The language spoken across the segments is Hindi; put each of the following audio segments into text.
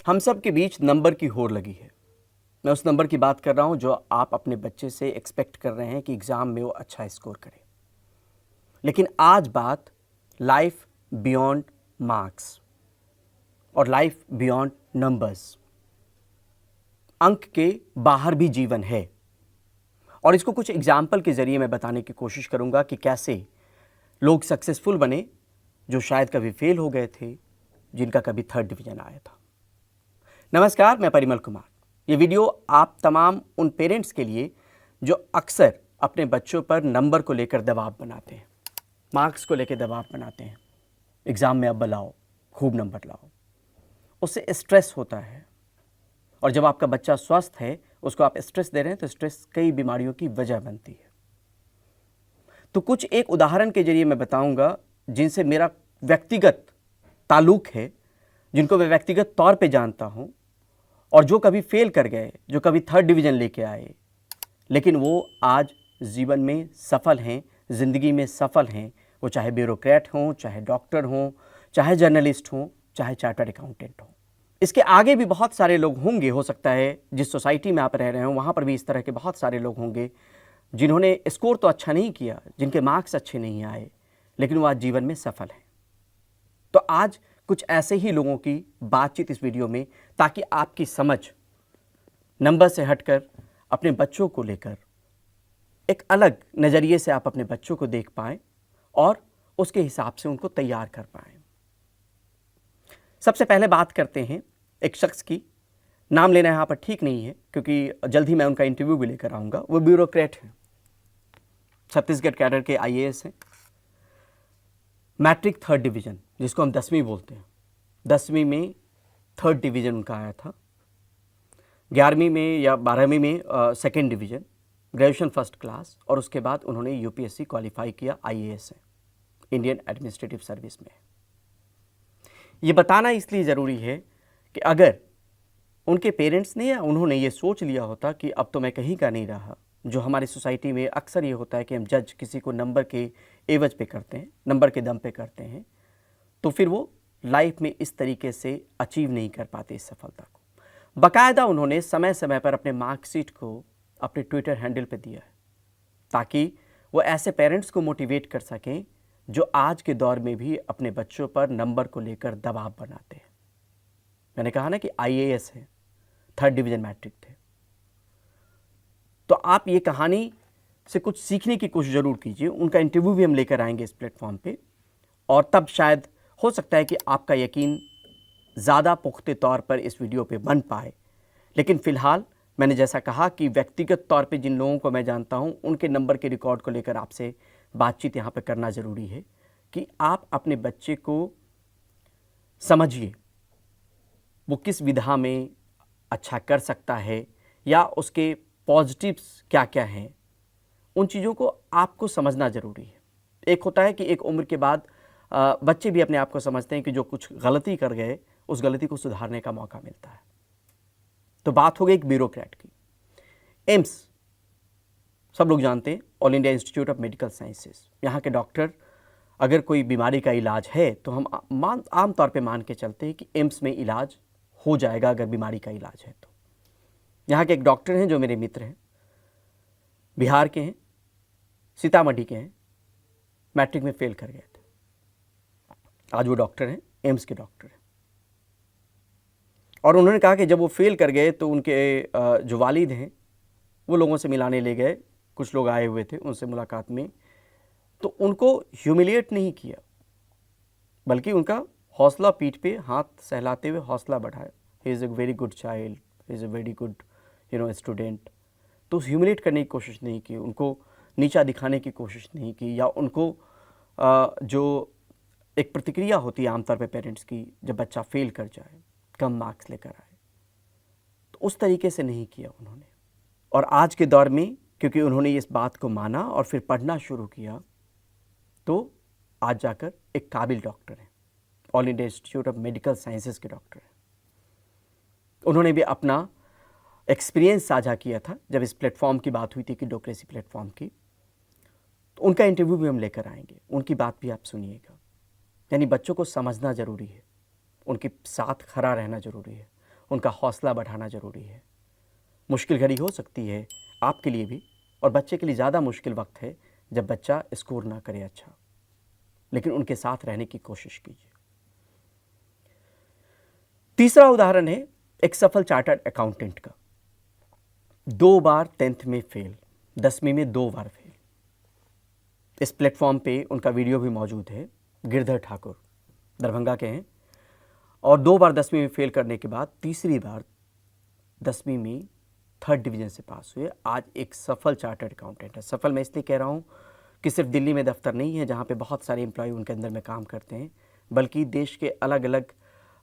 हम सब के बीच नंबर की होड़ लगी है। मैं उस नंबर की बात कर रहा हूं जो आप अपने बच्चे से एक्सपेक्ट कर रहे हैं कि एग्ज़ाम में वो अच्छा स्कोर करे। लेकिन आज बात लाइफ बियॉन्ड मार्क्स और लाइफ बियॉन्ड नंबर्स, अंक के बाहर भी जीवन है। और इसको कुछ एग्जाम्पल के ज़रिए मैं बताने की कोशिश करूंगा कि कैसे लोग सक्सेसफुल बने जो शायद कभी फेल हो गए थे, जिनका कभी थर्ड डिवीज़न आया था। नमस्कार, मैं परिमल कुमार। ये वीडियो आप तमाम उन पेरेंट्स के लिए जो अक्सर अपने बच्चों पर नंबर को लेकर दबाव बनाते हैं, मार्क्स को लेकर दबाव बनाते हैं। एग्ज़ाम में अब लाओ, खूब नंबर लाओ। उससे स्ट्रेस होता है, और जब आपका बच्चा स्वस्थ है उसको आप स्ट्रेस दे रहे हैं तो स्ट्रेस कई बीमारियों की वजह बनती है। तो कुछ एक उदाहरण के जरिए मैं बताऊंगा जिनसे मेरा व्यक्तिगत ताल्लुक है, जिनको मैं व्यक्तिगत तौर पे जानता हूं, और जो कभी फेल कर गए, जो कभी थर्ड डिवीज़न लेके आए, लेकिन वो आज जीवन में सफल हैं, ज़िंदगी में सफल हैं। वो चाहे ब्यूरोक्रेट हों, चाहे डॉक्टर हों, चाहे जर्नलिस्ट हों, चाहे चार्टर्ड अकाउंटेंट हों। इसके आगे भी बहुत सारे लोग होंगे। हो सकता है जिस सोसाइटी में आप रह रहे हो वहाँ पर भी इस तरह के बहुत सारे लोग होंगे जिन्होंने स्कोर तो अच्छा नहीं किया, जिनके मार्क्स अच्छे नहीं आए, लेकिन वो आज जीवन में सफल हैं। तो आज कुछ ऐसे ही लोगों की बातचीत इस वीडियो में, ताकि आपकी समझ नंबर से हटकर अपने बच्चों को लेकर एक अलग नज़रिए से आप अपने बच्चों को देख पाएं और उसके हिसाब से उनको तैयार कर पाएं। सबसे पहले बात करते हैं एक शख्स की। नाम लेना यहाँ पर ठीक नहीं है क्योंकि जल्द ही मैं उनका इंटरव्यू भी लेकर आऊँगा। वो ब्यूरोक्रेट हैं, छत्तीसगढ़ कैडर के IAS हैं, मैट्रिक थर्ड डिवीज़न जिसको हम 10वीं बोलते हैं, 10वीं में थर्ड डिवीज़न उनका आया था, 11वीं में या 12वीं में second division, graduation first class, और उसके बाद उन्होंने UPSC क्वालिफाई किया। IAS है, इंडियन एडमिनिस्ट्रेटिव सर्विस में। ये बताना इसलिए ज़रूरी है कि अगर उनके पेरेंट्स ने या उन्होंने ये सोच लिया होता कि अब तो मैं कहीं का नहीं रहा, जो हमारी सोसाइटी में अक्सर ये होता है कि हम जज किसी को नंबर के एवज पे करते हैं, नंबर के दम पे करते हैं, तो फिर वो लाइफ में इस तरीके से अचीव नहीं कर पाते इस सफलता को। बाकायदा उन्होंने समय समय पर अपने मार्कशीट को अपने ट्विटर हैंडल पे दिया है, ताकि वो ऐसे पेरेंट्स को मोटिवेट कर सकें जो आज के दौर में भी अपने बच्चों पर नंबर को लेकर दबाव बनाते हैं। मैंने कहा ना कि IAS है, थर्ड डिवीज़न मैट्रिक थे। तो आप ये कहानी से कुछ सीखने की कोशिश ज़रूर कीजिए। उनका इंटरव्यू भी हम लेकर आएंगे इस प्लेटफॉर्म पे, और तब शायद हो सकता है कि आपका यकीन ज़्यादा पुख्ते तौर पर इस वीडियो पे बन पाए। लेकिन फ़िलहाल मैंने जैसा कहा कि व्यक्तिगत तौर पे जिन लोगों को मैं जानता हूँ, उनके नंबर के रिकॉर्ड को लेकर आपसे बातचीत यहाँ पे करना ज़रूरी है कि आप अपने बच्चे को समझिए वो किस विधा में अच्छा कर सकता है, या उसके पॉजिटिव्स क्या क्या हैं। उन चीज़ों को आपको समझना ज़रूरी है। एक होता है कि एक उम्र के बाद बच्चे भी अपने आप को समझते हैं कि जो कुछ गलती कर गए उस गलती को सुधारने का मौका मिलता है। तो बात हो गई एक ब्यूरोक्रेट की। एम्स सब लोग जानते हैं, all India institute of medical sciences. यहाँ के डॉक्टर अगर कोई बीमारी का इलाज है तो हम आम तौर पे मान के चलते हैं कि एम्स में इलाज हो जाएगा अगर बीमारी का इलाज है तो। यहाँ के एक डॉक्टर हैं जो मेरे मित्र हैं, बिहार के हैं, सीतामढ़ी के हैं, मैट्रिक में फेल कर गए थे। आज वो डॉक्टर हैं, एम्स के डॉक्टर हैं। और उन्होंने कहा कि जब वो फेल कर गए तो उनके जो वालिद हैं वो लोगों से मिलाने ले गए। कुछ लोग आए हुए थे उनसे मुलाकात में, तो उनको ह्यूमिलिएट नहीं किया, बल्कि उनका हौसला पीठ पे हाथ सहलाते हुए हौसला बढ़ाया। He is a very good child, he is a very good student. तो ह्यूमिलेट करने की कोशिश नहीं की, उनको नीचा दिखाने की कोशिश नहीं की, या उनको जो एक प्रतिक्रिया होती है आमतौर पे पेरेंट्स की जब बच्चा फेल कर जाए, कम मार्क्स लेकर आए, तो उस तरीके से नहीं किया उन्होंने। और आज के दौर में क्योंकि उन्होंने इस बात को माना और फिर पढ़ना शुरू किया, तो आज जाकर एक काबिल डॉक्टर हैं, all India institute of medical sciences के डॉक्टर हैं। उन्होंने भी अपना एक्सपीरियंस साझा किया था जब इस प्लेटफॉर्म की बात हुई थी कि डोक्रेसी प्लेटफॉर्म की। तो उनका इंटरव्यू भी हम लेकर आएंगे, उनकी बात भी आप सुनिएगा। यानी बच्चों को समझना ज़रूरी है, उनके साथ खड़ा रहना ज़रूरी है, उनका हौसला बढ़ाना ज़रूरी है। मुश्किल घड़ी हो सकती है आपके लिए भी, और बच्चे के लिए ज़्यादा मुश्किल वक्त है जब बच्चा स्कोर ना करे अच्छा, लेकिन उनके साथ रहने की कोशिश कीजिए। तीसरा उदाहरण है एक सफल चार्टर्ड अकाउंटेंट का। 2 बार 10th में फेल, 10वीं में 2 बार फेल। इस प्लेटफॉर्म पे उनका वीडियो भी मौजूद है। गिरधर ठाकुर दरभंगा के हैं और 2 बार 10वीं में फेल करने के बाद तीसरी बार 10वीं में 3rd डिवीज़न से पास हुए। आज एक सफल चार्टर्ड अकाउंटेंट है। सफल मैं इसलिए कह रहा हूँ कि सिर्फ दिल्ली में दफ्तर नहीं है जहाँ पे बहुत सारे एम्प्लॉय उनके अंदर में काम करते हैं, बल्कि देश के अलग अलग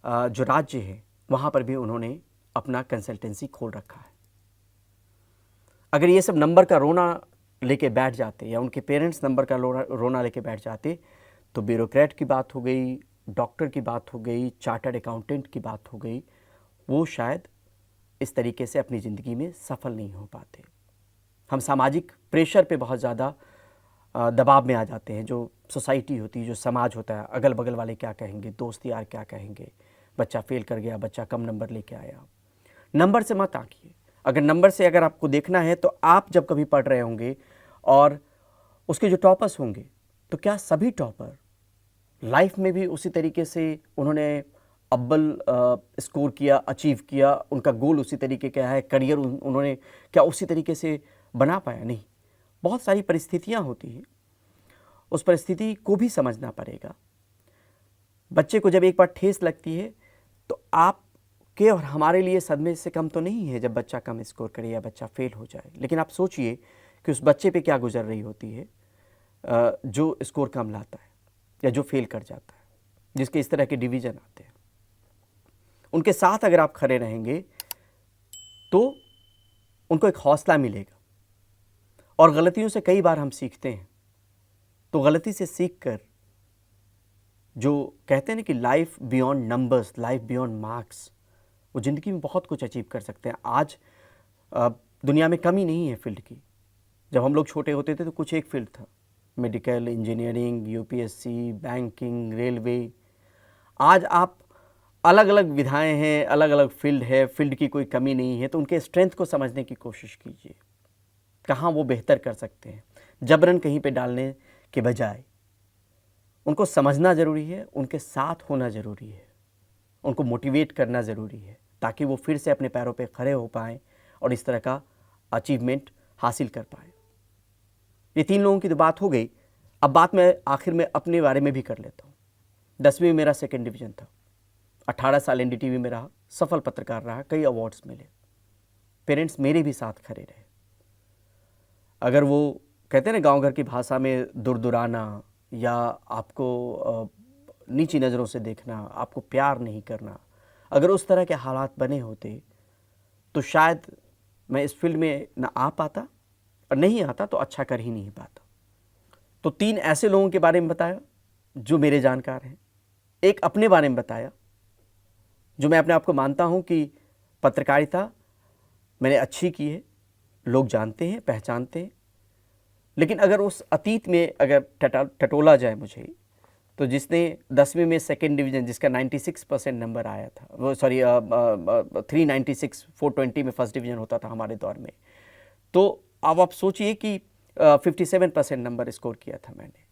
जो राज्य हैं वहाँ पर भी उन्होंने अपना कंसल्टेंसी खोल रखा है। अगर ये सब नंबर का रोना लेके बैठ जाते या उनके पेरेंट्स नंबर का रोना लेके बैठ जाते तो ब्यूरोक्रेट की बात हो गई, डॉक्टर की बात हो गई, चार्टर्ड अकाउंटेंट की बात हो गई, वो शायद इस तरीके से अपनी ज़िंदगी में सफल नहीं हो पाते। हम सामाजिक प्रेशर पे बहुत ज़्यादा दबाव में आ जाते हैं। जो सोसाइटी होती है, जो समाज होता है, अगल बगल वाले क्या कहेंगे, दोस्त यार क्या कहेंगे, बच्चा फेल कर गया, बच्चा कम नंबर लेके आया। नंबर से मत आंकिए। अगर नंबर से अगर आपको देखना है तो आप जब कभी पढ़ रहे होंगे और उसके जो टॉपर्स होंगे, तो क्या सभी टॉपर लाइफ में भी उसी तरीके से उन्होंने अव्वल स्कोर किया, अचीव किया, उनका गोल उसी तरीके का है, करियर उन्होंने क्या उसी तरीके से बना पाया? नहीं। बहुत सारी परिस्थितियां होती हैं, उस परिस्थिति को भी समझना पड़ेगा। बच्चे को जब एक बार ठेस लगती है तो आपके और हमारे लिए सदमे से कम तो नहीं है जब बच्चा कम स्कोर करे या बच्चा फेल हो जाए, लेकिन आप सोचिए कि उस बच्चे पे क्या गुजर रही होती है जो स्कोर कम लाता है या जो फेल कर जाता है, जिसके इस तरह के डिवीज़न आते हैं। उनके साथ अगर आप खड़े रहेंगे तो उनको एक हौसला मिलेगा। और गलतियों से कई बार हम सीखते हैं, तो गलती से सीख कर जो कहते हैं ना कि life beyond numbers, life beyond marks, वो ज़िंदगी में बहुत कुछ अचीव कर सकते हैं। आज दुनिया में कमी नहीं है फील्ड की। जब हम लोग छोटे होते थे तो कुछ एक फील्ड था, medical, engineering, UPSC, banking, railway. आज आप अलग अलग विधाएं हैं, अलग अलग फील्ड है, फील्ड की कोई कमी नहीं है। तो उनके स्ट्रेंथ को समझने की कोशिश कीजिए, कहाँ वो बेहतर कर सकते हैं। जबरन कहीं पे डालने के बजाय उनको समझना ज़रूरी है, उनके साथ होना ज़रूरी है, उनको मोटिवेट करना ज़रूरी है, ताकि वो फिर से अपने पैरों पे खड़े हो पाएँ और इस तरह का अचीवमेंट हासिल कर पाएँ। ये 3 लोगों की तो बात हो गई। अब बात मैं आखिर में अपने बारे में भी कर लेता हूँ। 10वीं में मेरा 2nd डिवीज़न था। 18 साल एनडीटीवी में रहा, सफल पत्रकार रहा, कई अवार्ड्स मिले। पेरेंट्स मेरे भी साथ खड़े रहे। अगर वो कहते हैं ना गांव घर की भाषा में दुरदुराना या आपको नीची नज़रों से देखना, आपको प्यार नहीं करना, अगर उस तरह के हालात बने होते तो शायद मैं इस फील्ड में ना आ पाता, और नहीं आता तो अच्छा कर ही नहीं पाता। तो 3 ऐसे लोगों के बारे में बताया जो मेरे जानकार हैं, एक अपने बारे में बताया जो मैं अपने आप को मानता हूं कि पत्रकारिता मैंने अच्छी की है, लोग जानते हैं, पहचानते हैं। लेकिन अगर उस अतीत में अगर टटोला जाए मुझे, तो जिसने 10वीं में 2nd डिवीज़न, जिसका 96% नंबर आया था, वो 396, 420 में 1st डिवीज़न होता था हमारे दौर में, तो अब आप सोचिए कि 57% नंबर स्कोर किया था मैंने।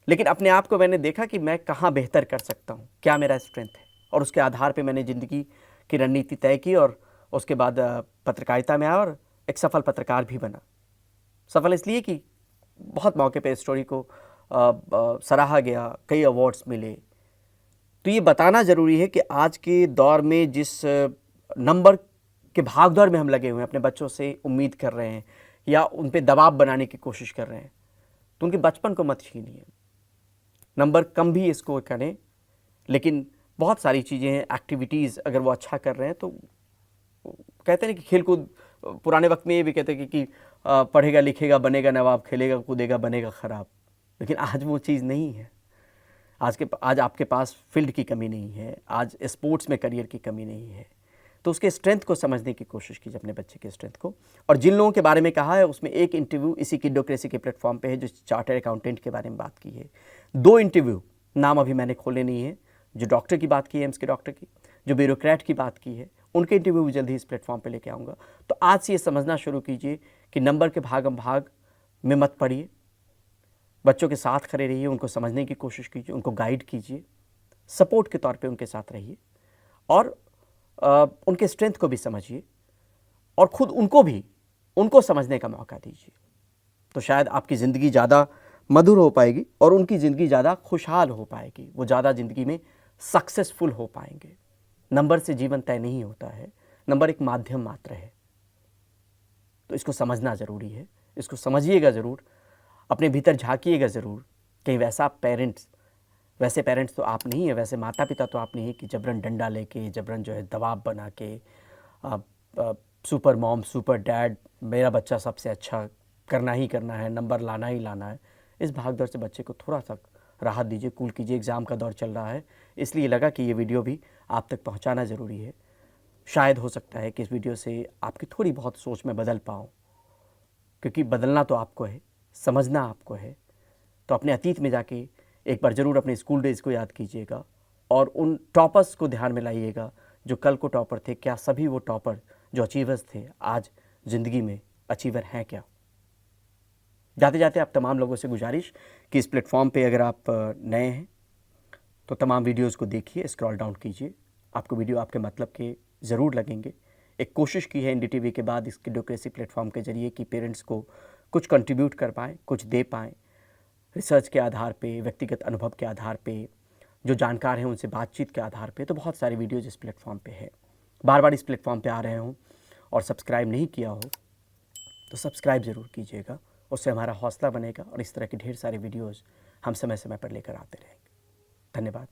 लेकिन अपने आप को मैंने देखा कि मैं कहाँ बेहतर कर सकता हूँ, क्या मेरा स्ट्रेंथ है, और उसके आधार पे मैंने ज़िंदगी की रणनीति तय की और उसके बाद पत्रकारिता में आया और एक सफल पत्रकार भी बना। सफल इसलिए कि बहुत मौके पे स्टोरी को सराहा गया, कई अवार्ड्स मिले। तो ये बताना ज़रूरी है कि आज के दौर में जिस नंबर के भागदौड़ में हम लगे हुए हैं, अपने बच्चों से उम्मीद कर रहे हैं या उन पे दबाव बनाने की कोशिश कर रहे हैं, तो उनके बचपन को मत छीनिए। नंबर कम भी स्कोर करें, लेकिन बहुत सारी चीज़ें हैं, एक्टिविटीज़ अगर वो अच्छा कर रहे हैं तो कहते हैं कि खेलकूद, पुराने वक्त में ये भी कहते हैं कि पढ़ेगा लिखेगा बनेगा नवाब, खेलेगा कूदेगा बनेगा ख़राब। लेकिन आज वो चीज़ नहीं है। आज आपके पास फील्ड की कमी नहीं है, आज स्पोर्ट्स में करियर की कमी नहीं है। तो उसके स्ट्रेंथ को समझने की कोशिश कीजिए, अपने बच्चे के स्ट्रेंथ को। और जिन लोगों के बारे में कहा है उसमें एक इंटरव्यू इसी किडोक्रेसी के प्लेटफॉर्म पे है जो चार्टर्ड अकाउंटेंट के बारे में बात की है। 2 इंटरव्यू, नाम अभी मैंने खोले नहीं है, जो डॉक्टर की बात की है, एम्स के डॉक्टर की, जो ब्यूरोक्रेट की बात की है, उनके इंटरव्यू भी जल्दी इस प्लेटफॉर्म पे लेके आऊँगा। तो आज से ये समझना शुरू कीजिए कि नंबर के भागम भाग में मत पड़िए, बच्चों के साथ खड़े रहिए, उनको समझने की कोशिश कीजिए, उनको गाइड कीजिए, सपोर्ट के तौर पे उनके साथ रहिए और उनके स्ट्रेंथ को भी समझिए और खुद उनको समझने का मौका दीजिए। तो शायद आपकी ज़िंदगी ज़्यादा मधुर हो पाएगी और उनकी ज़िंदगी ज़्यादा खुशहाल हो पाएगी, वो ज़्यादा ज़िंदगी में सक्सेसफुल हो पाएंगे। नंबर से जीवन तय नहीं होता है, नंबर एक माध्यम मात्र है। तो इसको समझना ज़रूरी है, इसको समझिएगा ज़रूर, अपने भीतर झांकिएगा ज़रूर। कहीं वैसे पेरेंट्स तो आप नहीं है, वैसे माता पिता तो आप नहीं है कि जबरन डंडा लेके, जबरन जो है दबाव बना के सुपर मॉम सुपर डैड, मेरा बच्चा सबसे अच्छा करना ही करना है, नंबर लाना ही लाना है। इस भागदौड़ से बच्चे को थोड़ा सा राहत दीजिए, कूल कीजिए। एग्ज़ाम का दौर चल रहा है, इसलिए लगा कि ये वीडियो भी आप तक पहुंचाना ज़रूरी है। शायद हो सकता है कि इस वीडियो से आपकी थोड़ी बहुत सोच में बदल पाऊँ, क्योंकि बदलना तो आपको है, समझना आपको है। तो अपने अतीत में जाके एक बार ज़रूर अपने स्कूल डेज़ को याद कीजिएगा और उन टॉपर्स को ध्यान में लाइएगा जो कल को टॉपर थे। क्या सभी वो टॉपर जो अचीवर्स थे आज ज़िंदगी में अचीवर हैं क्या? जाते जाते आप तमाम लोगों से गुजारिश कि इस प्लेटफॉर्म पे अगर आप नए हैं तो तमाम वीडियोस को देखिए, स्क्रॉल डाउन कीजिए, आपको वीडियो आपके मतलब के ज़रूर लगेंगे। एक कोशिश की है एनडीटीवी के बाद इस किडोक्रेसी प्लेटफॉर्म के जरिए कि पेरेंट्स को कुछ कंट्रीब्यूट कर पाएँ, कुछ दे पाएँ, रिसर्च के आधार पे, व्यक्तिगत अनुभव के आधार पे, जो जानकार हैं उनसे बातचीत के आधार पे। तो बहुत सारे वीडियोज़ इस प्लेटफॉर्म पे है। बार बार इस प्लेटफॉर्म पे आ रहे हों और सब्सक्राइब नहीं किया हो तो सब्सक्राइब ज़रूर कीजिएगा, उससे हमारा हौसला बनेगा और इस तरह की ढेर सारी वीडियोज़ हम समय समय पर लेकर आते रहेंगे। धन्यवाद।